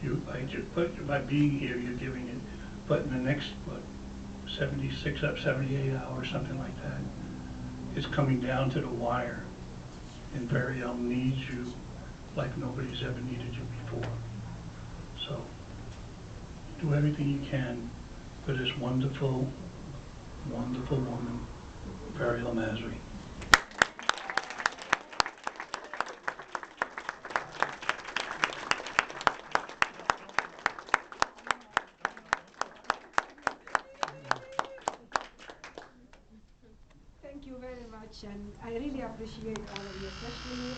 by being here, you're giving it, but in the next, what, 76 up, 78 hours, something like that, it's coming down to the wire, and Ferial needs you like nobody's ever needed you before. So, do everything you can for this wonderful, wonderful woman, Ferial Masry. Thank you very much, and I really appreciate all of you, especially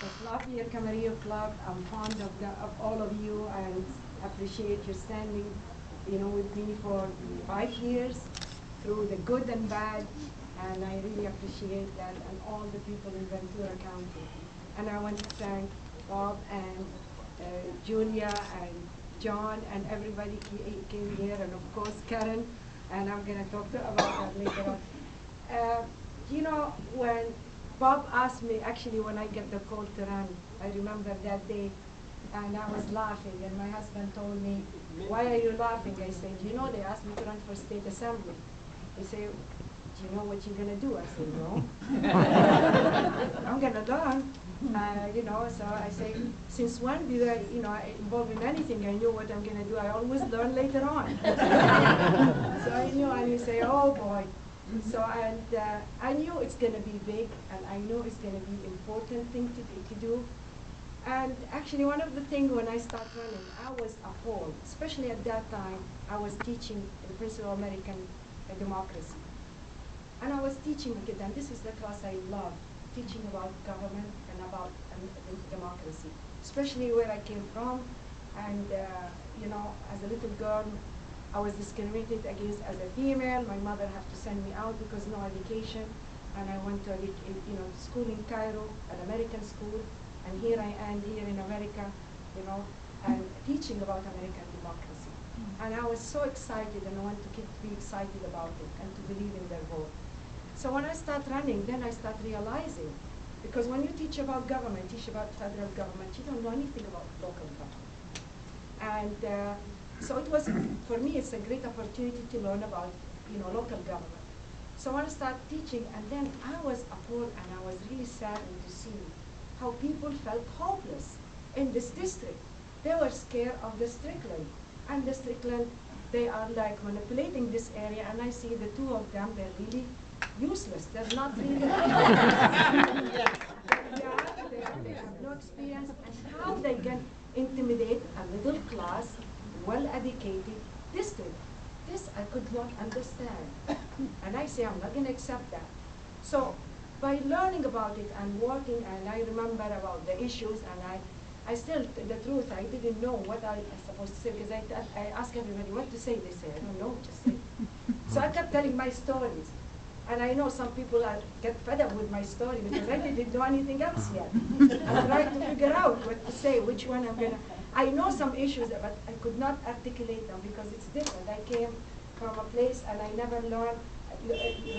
the Fluffy Camarillo Club. I'm fond of all of you, and appreciate you standing, with me for 5 years through the good and bad, and I really appreciate that, and all the people in Ventura County. And I want to thank Bob and Julia and John and everybody came here, and of course Karen, and I'm going to talk about that later on. When Bob asked me, actually when I get the call to run, I remember that day, and I was laughing, and my husband told me, "Why are you laughing?" I said, "They asked me to run for state assembly." He said, "Do you know what you're going to do?" I said, "No." "I'm going to learn." So I say, since when did I involved in anything? I knew what I'm going to do. I always learn later on. So I knew, and he say, "Oh boy." So, and I knew it's going to be big, and I knew it's going to be important thing to do. And actually, one of the things when I started running, I was appalled, especially at that time, I was teaching the principle of American democracy. And I was teaching the kids, and this is the class I love, teaching about government and about democracy, especially where I came from. And, as a little girl, I was discriminated against as a female. My mother had to send me out because no education. And I went to school in Cairo, an American school. And here I am here in America, and teaching about American democracy. And I was so excited, and I want to keep being excited about it and to believe in their vote. So when I start running, then I start realizing, because when you teach about government, teach about federal government, you don't know anything about local government. And so it was, for me, it's a great opportunity to learn about, local government. So when I started teaching, and then I was appalled, and I was really saddened to see how people felt hopeless in this district. They were scared of the Strickland. And the Strickland, they are like manipulating this area, and I see the two of them, they're really useless. They're not really yes. They have no experience, and how they can intimidate a middle class, well-educated district. This I could not understand. And I say, I'm not going to accept that. So by learning about it and working, and I remember about the issues, and I still, the truth, I didn't know what I was supposed to say, because I asked everybody what to say. They say, I don't know what to say. So I kept telling my stories. And I know some people get fed up with my story, because I didn't do anything else yet. I'm trying to figure out what to say, which one I'm going to. I know some issues, but I could not articulate them because it's different. I came from a place, and I never learned,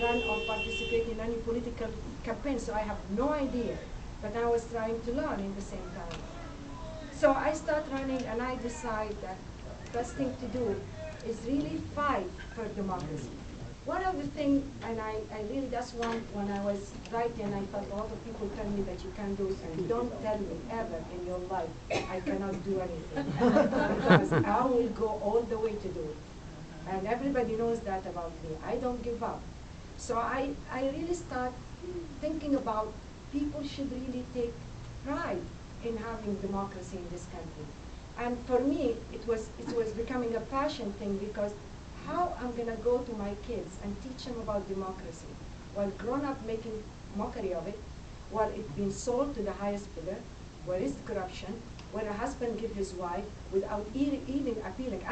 run or participate in any political campaign, so I have no idea. But I was trying to learn in the same time. So I start running, and I decide that the best thing to do is really fight for democracy. One of the things, and I really, that's one, when I was writing, I thought a lot of people tell me that you can't do it, and don't tell me ever in your life I cannot do anything. Because I will go all the way to do it. And everybody knows that about me. I don't give up. So I really start thinking about people should really take pride in having democracy in this country. And for me, it was becoming a passion thing, because how I'm going to go to my kids and teach them about democracy while grown up making mockery of it, while it's been sold to the highest bidder, where is corruption, where a husband gives his wife without even appealing.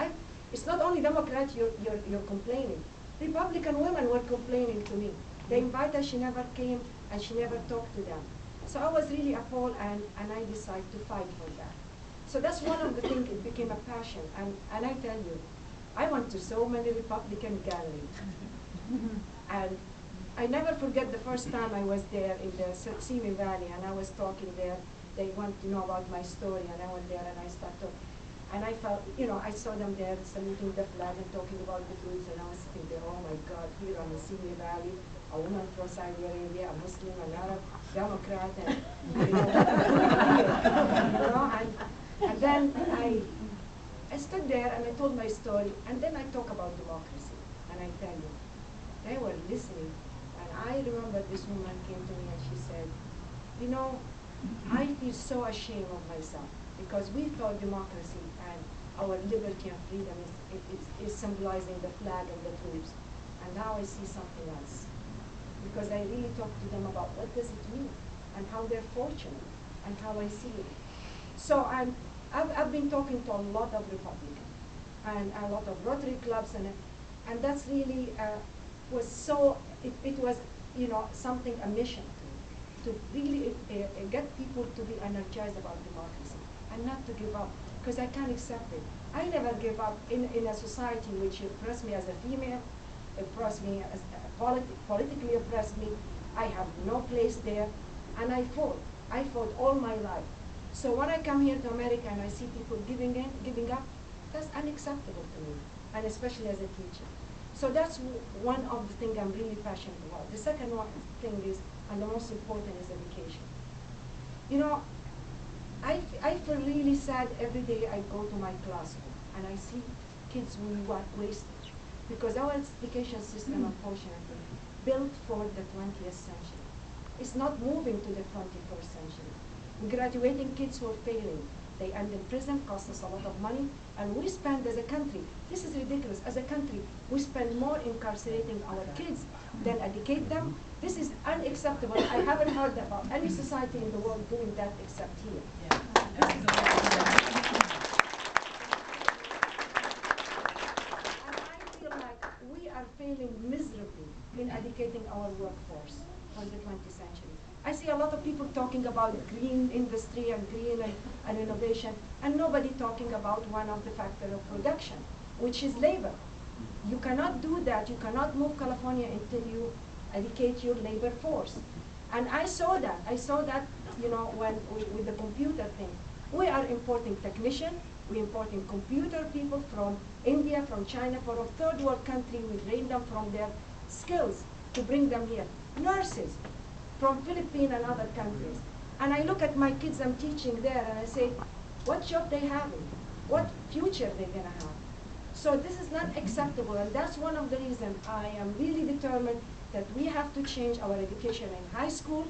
It's not only Democrats you're complaining. Republican women were complaining to me. They invited her, she never came, and she never talked to them. So I was really appalled, and I decided to fight for that. So that's one of the things, it became a passion. And I tell you, I went to so many Republican gatherings. And I never forget the first time I was there in the Simi Valley, and I was talking there. They wanted to know about my story, and I went there and I started talking. And I felt, I saw them there saluting the flag and talking about the goods, and I was sitting there, oh my God, here I'm in Simi Valley, a woman from Saudi Arabia, a Muslim, an Arab, Democrat, and and then I stood there and I told my story, and then I talk about democracy, and I tell you, they were listening, and I remember this woman came to me and she said, I feel so ashamed of myself, because we thought democracy and our liberty and freedom is symbolizing the flag and the troops, and now I see something else. Because I really talked to them about what does it mean, and how they're fortunate, and how I see it. So I've been talking to a lot of Republicans, and a lot of Rotary clubs, and that's really was so, it was, something, a mission to really get people to be energized about democracy, and not to give up, because I can't accept it. I never give up in a society which oppressed me as a female, oppressed me as politically oppressed me. I have no place there, and I fought. I fought all my life. So when I come here to America and I see people giving up, that's unacceptable to me, and especially as a teacher. So that's one of the things I'm really passionate about. The second thing is, and the most important, is education. I feel really sad every day I go to my classroom and I see kids we wasted, because our education system, unfortunately, built for the 20th century. It's not moving to the 21st century. Graduating kids who are failing, they end in prison, cost us a lot of money, and we spend as a country, this is ridiculous, as a country, we spend more incarcerating our kids than educate them. This is unacceptable. I haven't heard about any society in the world doing that except here. And I feel like we are failing miserably in educating our workforce for the 20th century. I see a lot of people talking about green industry and green and innovation, and nobody talking about one of the factors of production, which is labor. You cannot do that. You cannot move California until you educate your labor force. And I saw that. I saw that, when with the computer thing. We are importing technicians. We're importing computer people from India, from China, from a third world country. We drain them from their skills to bring them here. Nurses from Philippines and other countries. And I look at my kids I'm teaching there and I say, what job they having? What future they gonna have? So this is not acceptable, and that's one of the reasons I am really determined that we have to change our education in high school.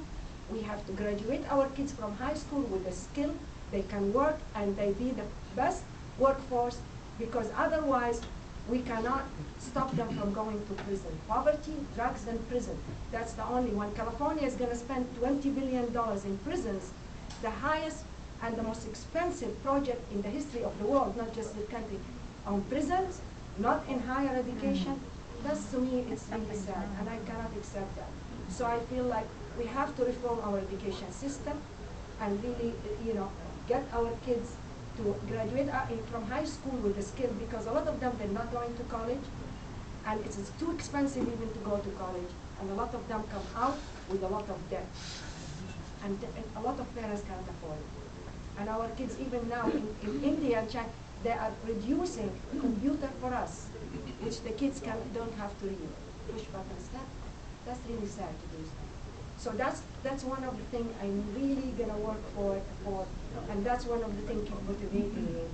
We have to graduate our kids from high school with a skill. They can work and they be the best workforce, because otherwise we cannot stop them from going to prison. Poverty, drugs, and prison. That's the only one. California is going to spend $20 billion in prisons, the highest and the most expensive project in the history of the world, not just the country, on prisons, not in higher education. That's, to me, it's really sad, and I cannot accept that. So I feel like we have to reform our education system and really, get our kids to graduate from high school with a skill, because a lot of them, they're not going to college, and it's too expensive even to go to college, and a lot of them come out with a lot of debt, and a lot of parents can't afford it. And our kids, even now in India and China, they are reducing computer for us, which the kids don't have to read, push buttons. That's really sad to do. So that's one of the things I'm really gonna work for, and that's one of the things keep motivating me,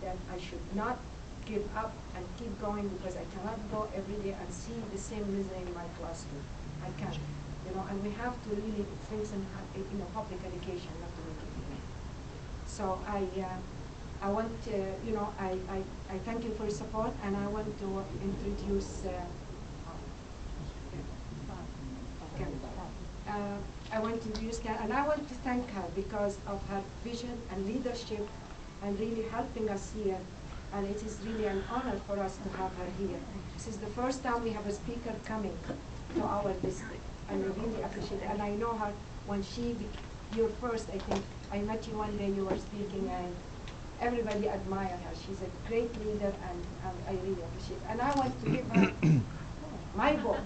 that I should not give up and keep going, because I cannot go every day and see the same misery in my classroom. I can't, and we have to really think in public education, not to make it free. So I want to, I thank you for your support, and I want to introduce I want to introduce Kat, and I want to thank her because of her vision and leadership and really helping us here. And it is really an honor for us to have her here. This is the first time we have a speaker coming to our district, and I really appreciate it. And I know her when you're first, I think, I met you one day, you were speaking, and everybody admired her. She's a great leader, and I really appreciate it. And I want to give her my book.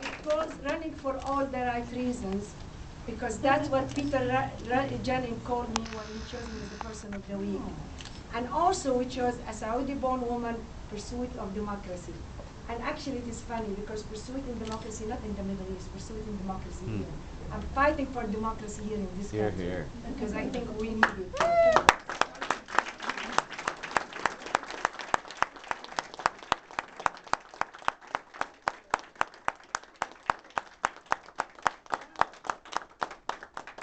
It goes running for all the right reasons, because that's what Peter Jennings called me when he chose me as the person of the week. And also we chose a Saudi-born woman, pursuit of democracy. And actually it is funny because pursuit in democracy, not in the Middle East, pursuit in democracy here. I'm fighting for democracy here in this country. Because I think we need it.